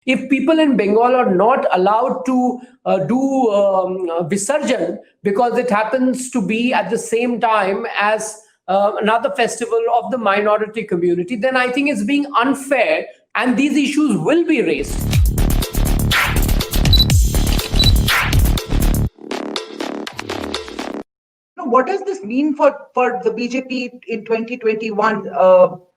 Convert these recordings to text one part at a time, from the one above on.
If people in Bengal are not allowed to do Visarjan because it happens to be at the same time as another festival of the minority community, then I think it's being unfair and these issues will be raised. What does this mean for the BJP in 2021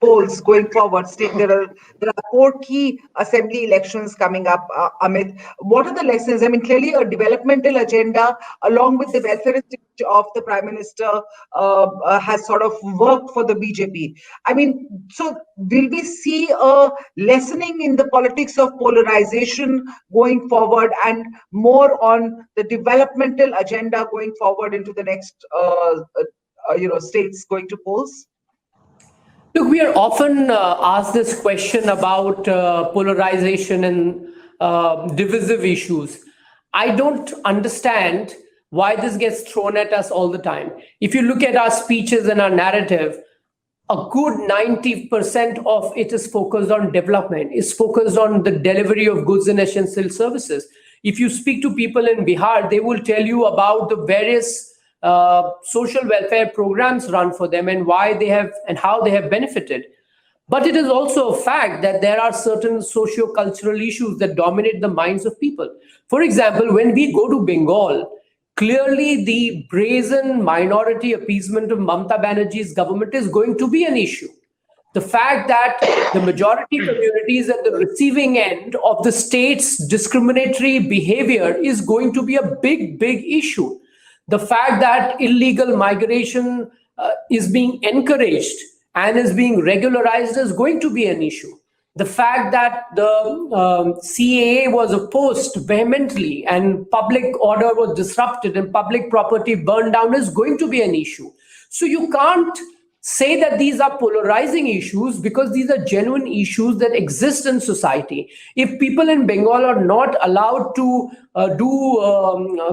polls going forward? There are four key assembly elections coming up, Amit. What are the lessons? I mean, clearly a developmental agenda along with the welfareist of the Prime Minister has sort of worked for the BJP. I mean, so will we see a lessening in the politics of polarization going forward and more on the developmental agenda going forward into the next states going to polls? Look, we are often asked this question about polarization and divisive issues. I don't understand why this gets thrown at us all the time. If you look at our speeches and our narrative, a good 90% of it is focused on development, is focused on the delivery of goods and essential services. If you speak to people in Bihar, they will tell you about the various social welfare programs run for them and why they have and how they have benefited. But it is also a fact that there are certain socio-cultural issues that dominate the minds of people. For example, when we go to Bengal, clearly the brazen minority appeasement of Mamata Banerjee's government is going to be an issue. The fact that the majority communities at the receiving end of the state's discriminatory behavior is going to be a big, big issue. The fact that illegal migration is being encouraged and is being regularized is going to be an issue. The fact that the CAA was opposed vehemently and public order was disrupted and public property burned down is going to be an issue. So you can't say that these are polarizing issues because these are genuine issues that exist in society. If people in Bengal are not allowed to do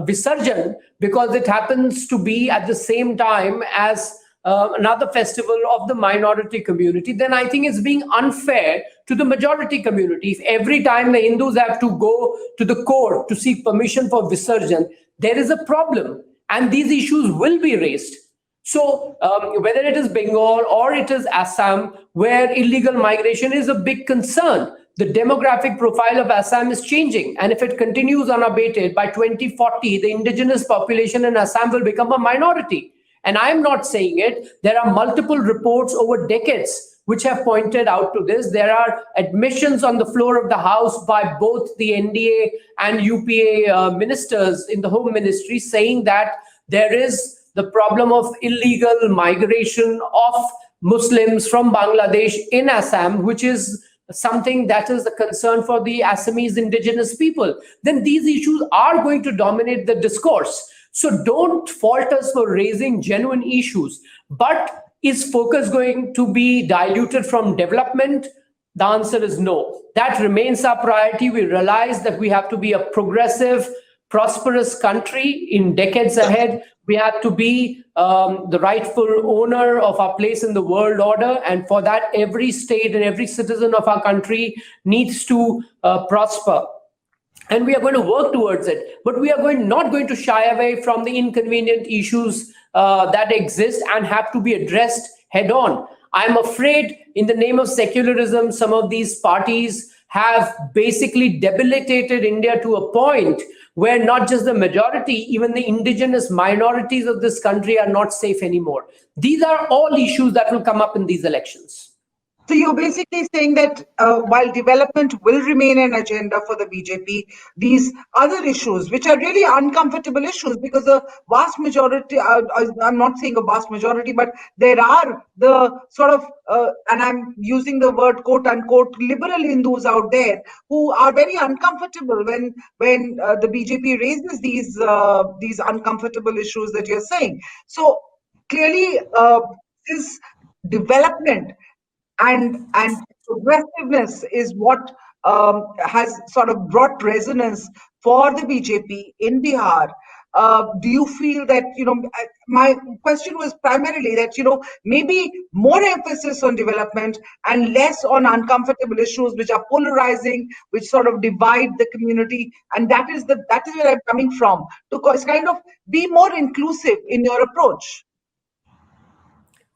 Visarjan because it happens to be at the same time as another festival of the minority community, then I think it's being unfair to the majority community. If every time the Hindus have to go to the court to seek permission for Visarjan, there is a problem and these issues will be raised. So whether it is Bengal or it is Assam, where illegal migration is a big concern, the demographic profile of Assam is changing. And if it continues unabated, by 2040, the indigenous population in Assam will become a minority. And I'm not saying it. There are multiple reports over decades which have pointed out to this. There are admissions on the floor of the House by both the NDA and UPA ministers in the Home Ministry saying that there is the problem of illegal migration of Muslims from Bangladesh in Assam, which is something that is a concern for the Assamese indigenous people, then these issues are going to dominate the discourse. So don't fault us for raising genuine issues. But is focus going to be diluted from development? The answer is no. That remains our priority. We realize that we have to be a progressive, prosperous country in decades ahead. We have to be the rightful owner of our place in the world order. And for that, every state and every citizen of our country needs to prosper. And we are going to work towards it. But we are not going to shy away from the inconvenient issues that exist and have to be addressed head on. I'm afraid in the name of secularism, some of these parties have basically debilitated India to a point where not just the majority, even the indigenous minorities of this country are not safe anymore. These are all issues that will come up in these elections. So you're basically saying that while development will remain an agenda for the BJP, these other issues, which are really uncomfortable issues, because a vast majority, I'm not saying a vast majority, but there are the sort of, and I'm using the word quote unquote, liberal Hindus out there who are very uncomfortable when the BJP raises these uncomfortable issues that you're saying. So clearly, this development and progressiveness is what has sort of brought resonance for the BJP in Bihar. Do you feel that, my question was primarily that, maybe more emphasis on development and less on uncomfortable issues which are polarizing, which sort of divide the community. And that is where I'm coming from, to kind of be more inclusive in your approach.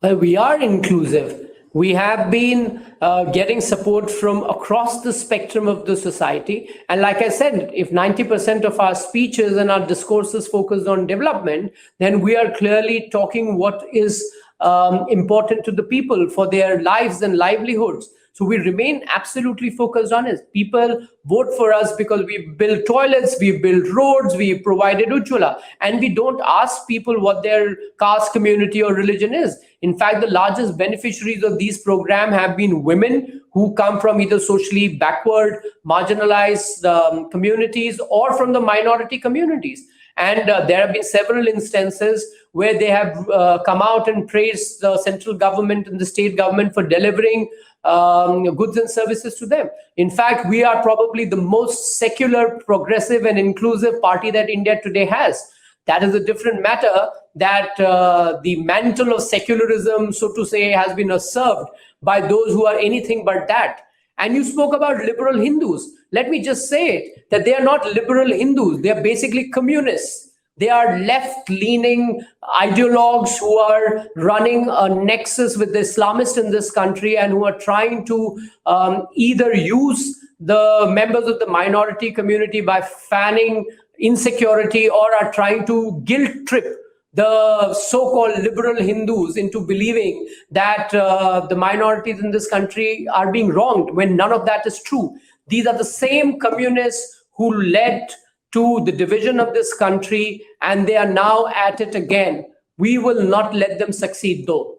Well, we are inclusive. We have been getting support from across the spectrum of the society. And like I said, if 90% of our speeches and our discourses focused on development, then we are clearly talking what is important to the people for their lives and livelihoods. So we remain absolutely focused on it. People vote for us because we build toilets, we build roads, we provided Ujjwala, and we don't ask people what their caste, community, or religion is. In fact, the largest beneficiaries of these programs have been women who come from either socially backward, marginalized communities or from the minority communities. And there have been several instances where they have come out and praised the central government and the state government for delivering goods and services to them. In fact, we are probably the most secular, progressive, and inclusive party that India today has. That is a different matter, that the mantle of secularism, so to say, has been usurped by those who are anything but that. And you spoke about liberal Hindus. Let me just say that they are not liberal Hindus. They are basically communists. They are left-leaning ideologues who are running a nexus with the Islamists in this country and who are trying to either use the members of the minority community by fanning insecurity, or are trying to guilt trip the so-called liberal Hindus into believing that the minorities in this country are being wronged, when none of that is true. These are the same communists who led to the division of this country, and they are now at it again. We will not let them succeed, though.